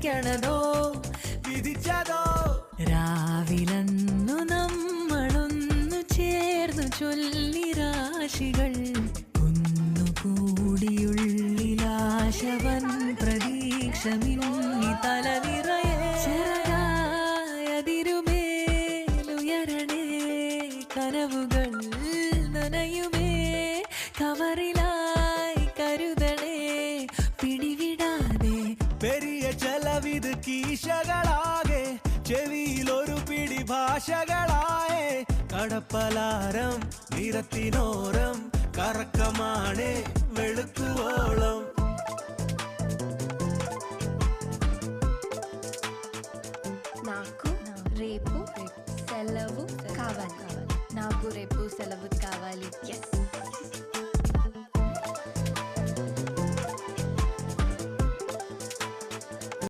വിധിക്കണതോ വിധിച്ചതോ രാവിലന്നു നമ്മളൊന്നു ചേർന്നു ചൊല്ലി രാശികൾ കുന്നുകൂടിയുള്ളിലാശവൻ പ്രതീക്ഷ മിന്നി തലനിറയെ ചെറുതായതിരുമേലുയരണേ കനവുകൾ നനയുമേ കവറിലായി കരുതണേ പിടിവിടാതെ പെരിയ ചെലവിത് കീശകളാകെ ചെവിയിലൊരു പിടി ഭാഷകളായേ കടപ്പലാരം നിരത്തിനോരം കറക്കമാണേ വെളുക്കുവോളം నాకు రేపు సెలవు కావాలి నాకు రేపు సెలవు కావాలి yes